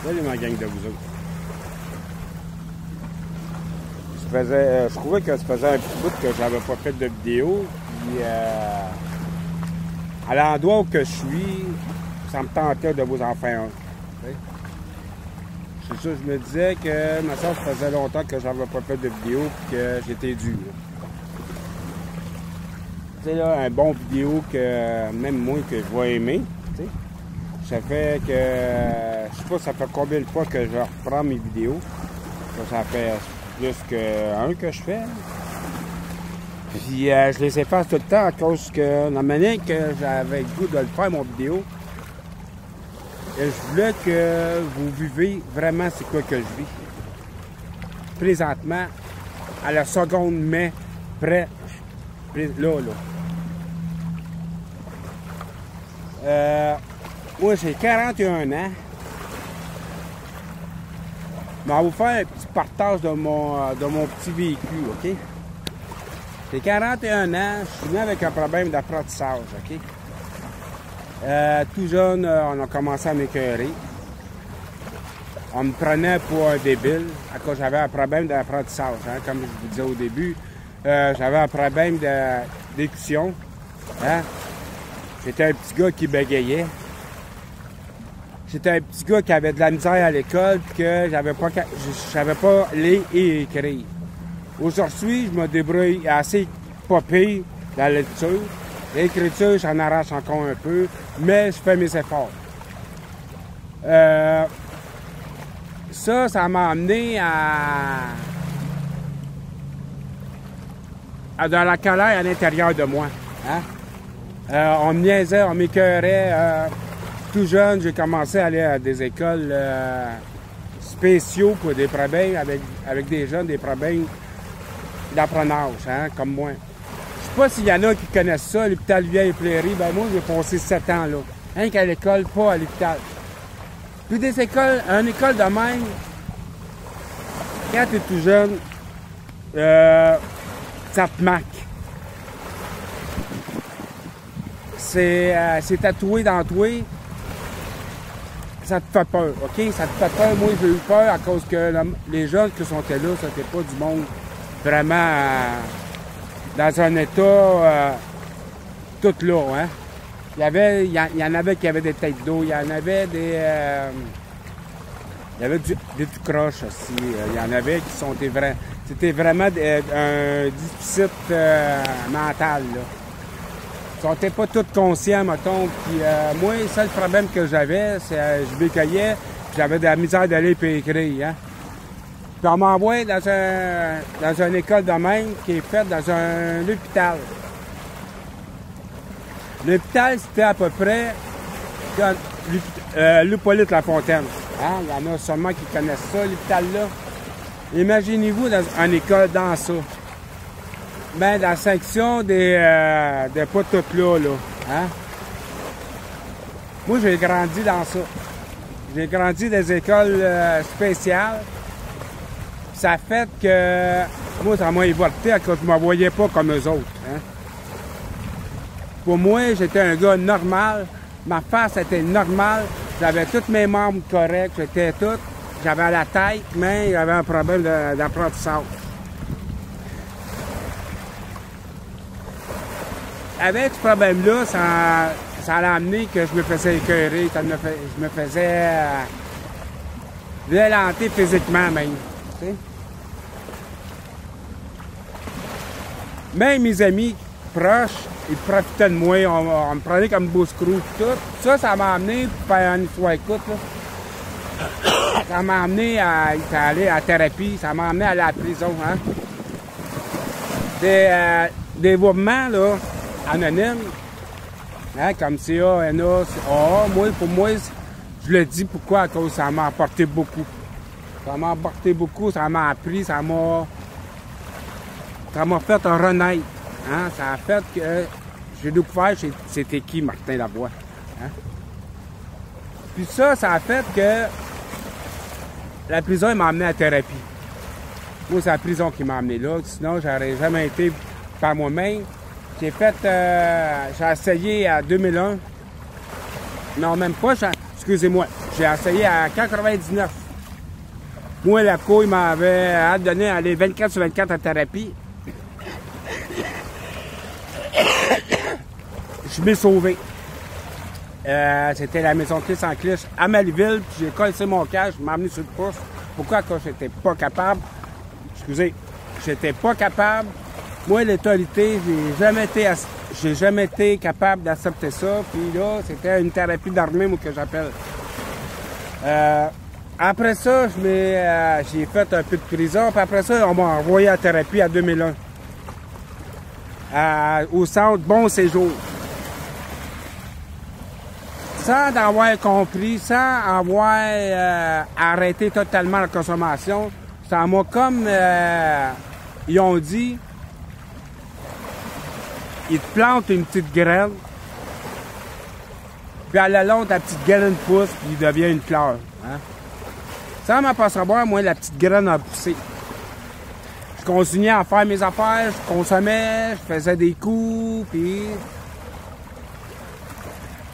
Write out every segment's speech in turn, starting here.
Salut ma gang de vous autres. Je trouvais que ça faisait un petit bout que j'avais pas fait de vidéo. Puis à l'endroit où que je suis, ça me tentait de vous en faire un. C'est ça, je me disais que ma soeur, ça faisait longtemps que j'avais pas fait de vidéo et que j'étais dû. Tu sais là, un bon vidéo que même moi que je vais aimer. T'sais. Ça fait que, je sais pas, ça fait combien de fois que je reprends mes vidéos. Ça fait plus qu'un que je fais. Puis je les efface tout le temps à cause que la manière que j'avais le goût de le faire, mon vidéo, je voulais que vous vivez vraiment c'est quoi que je vis. Présentement, à la seconde mai, près, là. Moi, j'ai 41 ans. Je vais vous faire un petit partage de mon petit véhicule, OK? J'ai 41 ans, je suis venu avec un problème d'apprentissage, OK? Tout jeune, on a commencé à m'écœurer. On me prenait pour un débile à cause j'avais un problème d'apprentissage, hein? Comme je vous disais au début, j'avais un problème d'écussion. Hein? J'étais un petit gars qui bégayait. J'étais un petit gars qui avait de la misère à l'école et que je savais pas lire et écrire. Aujourd'hui, je me débrouille assez pas pire dans la lecture. L'écriture, j'en arrache encore un peu, mais je fais mes efforts. Ça m'a amené à de la colère à l'intérieur de moi. Hein? On me niaisait, on m'écœurait. Tout jeune, j'ai commencé à aller à des écoles spéciaux pour des problèmes avec des jeunes, des problèmes d'apprenage, hein, comme moi. Je sais pas s'il y en a qui connaissent ça, l'hôpital Vieille-Fleury. Ben moi, j'ai passé 7 ans là. Rien qu'à l'école, pas à l'hôpital. Puis des écoles, une école de même, quand tu es tout jeune, ça te marque. C'est tatoué dans toi. Ça te fait peur, OK? Ça te fait peur. Moi, j'ai eu peur à cause que les jeunes qui sont là, c'était pas du monde vraiment dans un état tout là, hein? Il y en avait qui avaient des têtes d'eau, il y en avait des tout croches aussi. Il y en avait qui sont vrais. C'était vraiment un déficit mental, là. Ils n'étaient pas tous conscients, mettons. Puis moi, le seul problème que j'avais, c'est je bécaillais, j'avais de la misère d'aller et écrire. Hein? Puis on m'envoie dans une école de même qui est faite dans un hôpital. L'hôpital, c'était à peu près l'Hippolyte Lafontaine. Hein? Il y en a seulement qui connaissent ça, l'hôpital-là. Imaginez-vous dans une école dans ça. Ben, dans la section des pas tout là, hein? Moi, j'ai grandi dans ça. J'ai grandi dans des écoles spéciales. Ça fait que moi, ça m'a évorté à cause que je ne me voyais pas comme eux autres. Hein? Pour moi, j'étais un gars normal. Ma face était normale. J'avais tous mes membres corrects. J'étais tout. J'avais la tête, mais j'avais un problème d'apprentissage. Avec ce problème-là, ça a amené que je me faisais écœurer, je me faisais violenter physiquement même. Tu sais? Même mes amis proches, ils profitaient de moi, on me prenait comme bouche-crou, tout. Ça m'a amené, pour faire une histoire écoute, là, ça m'a amené à aller à la thérapie, ça m'a amené à la prison. Hein? Des mouvements, là, anonyme, hein, comme CA, NA, AA, pour moi, je le dis pourquoi, à cause ça m'a apporté beaucoup. Ça m'a apporté beaucoup, ça m'a appris, ça m'a fait un renaître. Hein, ça a fait que j'ai découvert c'était qui Martin Lavoie. Hein. Puis ça a fait que la prison m'a amené à la thérapie. Moi, c'est la prison qui m'a amené là, sinon j'aurais jamais été par moi-même. J'ai essayé à 2001. Non, même pas, excusez-moi. J'ai essayé à 99. Moi, la couille m'avait donné à aller 24 sur 24 en thérapie. Je m'ai sauvé. C'était la maison de Christ en Cliche à Malville, puis j'ai collé mon cash, je m'ai amené sur le pouce. Pourquoi? Quand j'étais pas capable. Excusez, j'étais pas capable. Moi, l'autorité, j'ai jamais été capable d'accepter ça. Puis là, c'était une thérapie d'armée, moi, que j'appelle. Après ça, j'ai fait un peu de prison. Puis après ça, on m'a envoyé à thérapie en 2001. Au centre Bon Séjour. Sans avoir compris, sans avoir arrêté totalement la consommation, ça m'a comme... ils ont dit, ils te plantent une petite graine, puis à la longue, ta petite graine pousse, puis il devient une fleur. Hein? Sans m'en pas savoir, moi, la petite graine a poussé. Je continuais à faire mes affaires, je consommais, je faisais des coups, puis...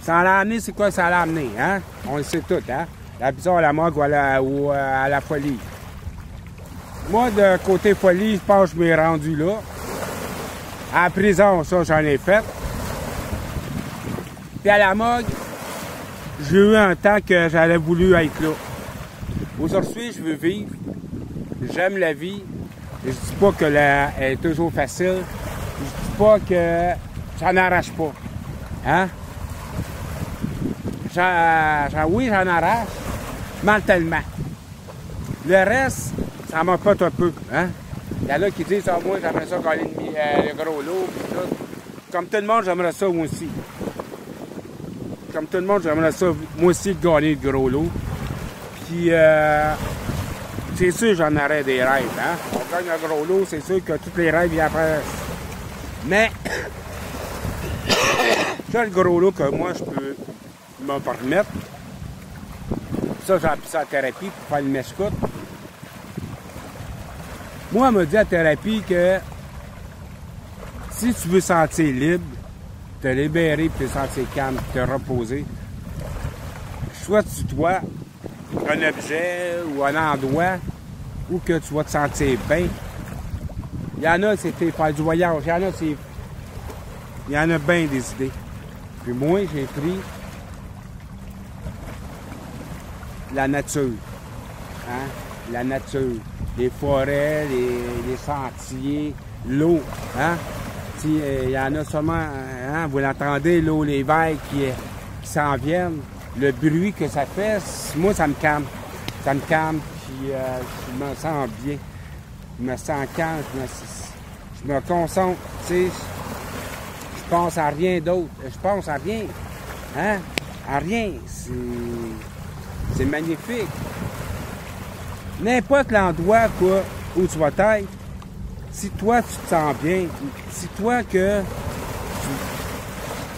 Ça l'a amené, c'est quoi ça l'a amené, hein? On le sait tout, hein? La prison à la morgue ou à la folie. Moi, de côté folie, je pense que je m'ai rendu là. À la prison, ça, j'en ai fait. Puis à la morgue, j'ai eu un temps que j'avais voulu être là. Aujourd'hui, je veux vivre. J'aime la vie. Je dis pas que elle est toujours facile. Je dis pas que ça n'arrache pas. Hein? Oui, j'en arrache mentalement. Le reste, ça m'emporte un peu. Hein? Il y en a qui disent, moi, j'aimerais ça gagner le gros lot. Comme tout le monde, j'aimerais ça, moi aussi. Comme tout le monde, j'aimerais ça, moi aussi, gagner le gros lot. Puis, c'est sûr, j'en aurais des rêves. Hein? On gagne un gros lot, c'est sûr que tous les rêves y apparaissent. Mais, c'est le gros lot que moi, je peux me permettre. Ça, j'ai appris ça en thérapie pour faire le mescoute. Moi, on m'a dit à thérapie que si tu veux sentir libre, te libérer, puis te sentir calme, te reposer, choisis-toi un objet ou un endroit où que tu vas te sentir bien. Il y en a, c'était faire du voyage. Il y en a bien des idées. Puis moi, j'ai pris la nature. Hein? La nature. Les forêts, les sentiers, l'eau. Hein? Il y en a sûrement, hein? Vous l'entendez, l'eau, les vagues qui s'en viennent. Le bruit que ça fait, moi, ça me calme. Ça me calme, puis je me sens bien. Je me sens calme, je me concentre, tu sais. Je pense à rien d'autre. Je pense à rien. Hein? À rien. C'est magnifique. N'importe l'endroit où tu vas être, si toi, tu te sens bien, si toi que...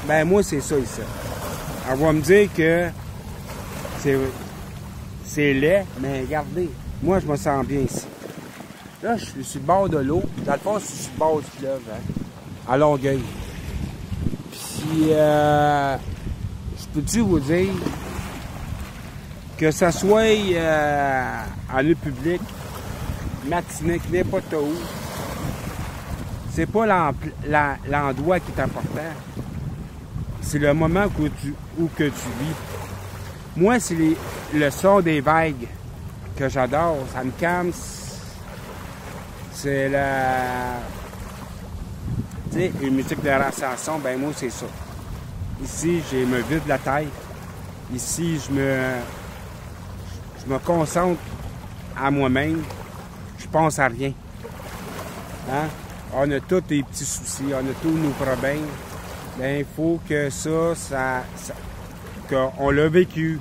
Ben, moi, c'est ça ici. Elle va me dire que c'est laid, mais regardez, moi, je me sens bien ici. Là, je suis sur le bord de l'eau. Dans le fond, je suis sur le bord du fleuve, hein, à Longueuil. Puis, je peux-tu vous dire que ça soit en lieu public, matinique, n'importe où, c'est pas l'endroit qui est important. C'est le moment où que tu vis. Moi, c'est le son des vagues que j'adore. Ça me calme. C'est tu sais, une musique de relaxation, ben moi, c'est ça. Ici, je me vide la tête. Ici, je me concentre à moi-même. Je pense à rien. Hein? On a tous des petits soucis, on a tous nos problèmes. Ben, il faut que ça qu'on l'a vécu.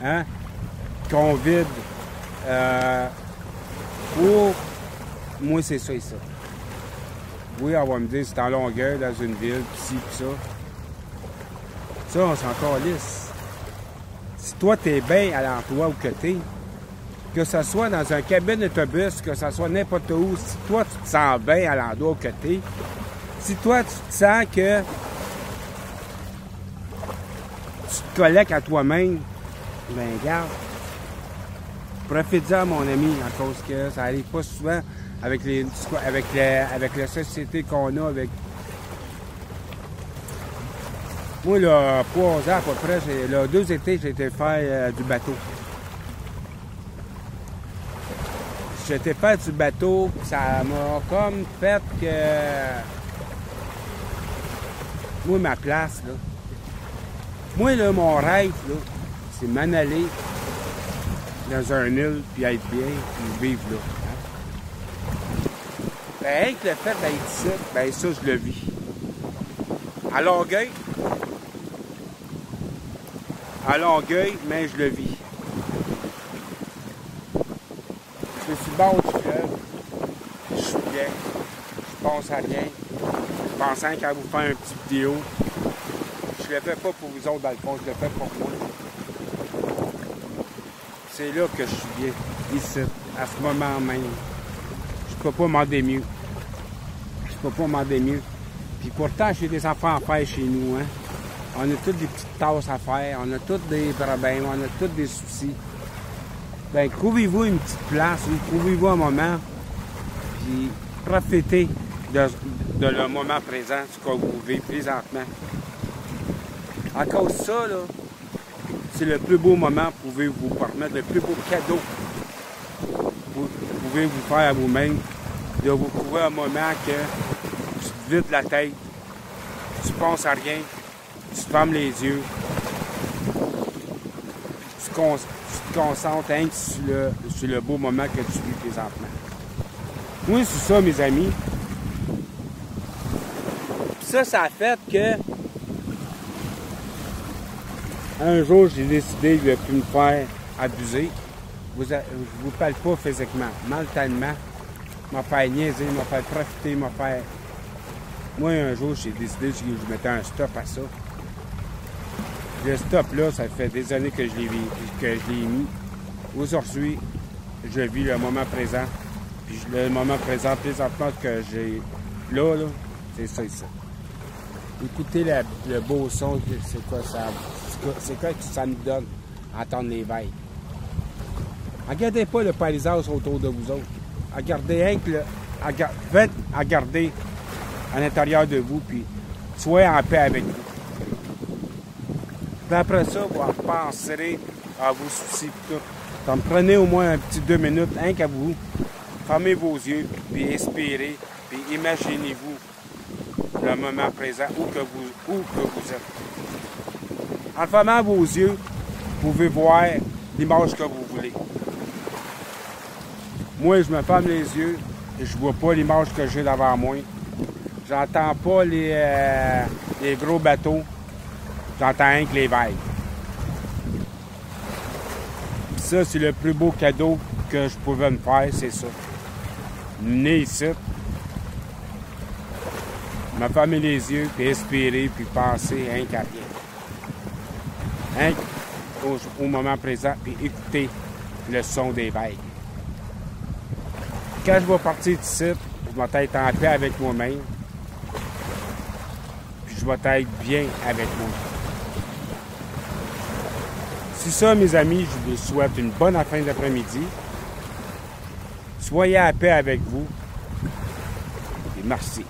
Hein? Qu'on vide. Pour moi, c'est ça et ça. Oui, on va me dire, c'est en Longueuil, dans une ville, pis ci, pis ça. Ça, on s'en calisse. Si toi, t'es bien à l'emploi où que t'es, que ce soit dans un cabine d'autobus, que ce soit n'importe où, si toi, tu te sens bien à l'endroit où que t'es, si toi, tu te sens que tu te collectes à toi-même, Ben, regarde. Profite-en, mon ami, à cause que ça arrive pas souvent avec la société qu'on a avec. Moi, là, 3 ans à peu près, là, 2 étés, j'ai été faire du bateau. J'ai été faire du bateau, puis ça m'a comme fait que. Moi, ma place, là. Moi, là, mon rêve, là, c'est m'en aller dans un île, puis être bien, puis vivre là. Ben, avec le fait d'être ici, ben ça, je le vis. À Longueuil, mais je le vis. Je suis sur le bord du fleuve, je suis bien, je pense à rien. Je pensais qu'à vous faire un petit vidéo. Je le fais pas pour vous autres dans le fond, je le fais pour moi. C'est là que je suis bien, ici, à ce moment même. Je peux pas demander mieux. Je peux pas demander mieux. Puis pourtant, j'ai des enfants à faire chez nous, hein. On a toutes des petites tâches à faire, on a tous des problèmes, on a tous des soucis. Ben, trouvez-vous une petite place, trouvez-vous un moment, puis profitez de le moment présent, ce que vous vivez présentement. À cause de ça, là, c'est le plus beau moment, vous pouvez vous permettre, le plus beau cadeau vous pouvez vous faire à vous-même, de vous trouver un moment que tu te vides la tête, tu penses à rien, tu te fermes les yeux, tu te concentres hein, sur le beau moment que tu vis présentement. Moi, c'est ça, mes amis. Puis ça a fait que un jour, j'ai décidé de ne plus me faire abuser. Je vous parle pas physiquement, mentalement. M'a fait niaiser, m'a fait profiter, m'a fait... Moi, un jour, j'ai décidé que je mettais un stop à ça. Le stop-là, ça fait des années que je l'ai mis. Aujourd'hui, je vis le moment présent. Puis le moment présent, présentement, que j'ai là, c'est ça, ça. Écoutez le beau son, c'est quoi ça? C'est quoi que ça nous donne, entendre les vagues. Regardez pas le paysage autour de vous autres. Regardez faites à garder à l'intérieur de vous, puis soyez en paix avec vous. Puis après ça, vous penserez à vos soucis et tout. Donc, prenez au moins un petit 2 minutes, rien qu'à vous. Fermez vos yeux, puis expirez, puis imaginez-vous le moment présent, où que vous êtes. En fermant vos yeux, vous pouvez voir l'image que vous voulez. Moi, je me ferme les yeux et je vois pas l'image que j'ai devant moi. J'entends pas les gros bateaux. J'entends rien que les vagues. Ça, c'est le plus beau cadeau que je pouvais me faire, c'est ça. Venez ici, me fermer les yeux, puis respirer, puis penser rien qu'à rien. Rien au moment présent, puis écouter le son des vagues. Quand je vais partir d'ici, je vais être en paix avec moi-même, puis je vais être bien avec moi. C'est ça, mes amis, je vous souhaite une bonne fin d'après-midi. Soyez en paix avec vous, et merci.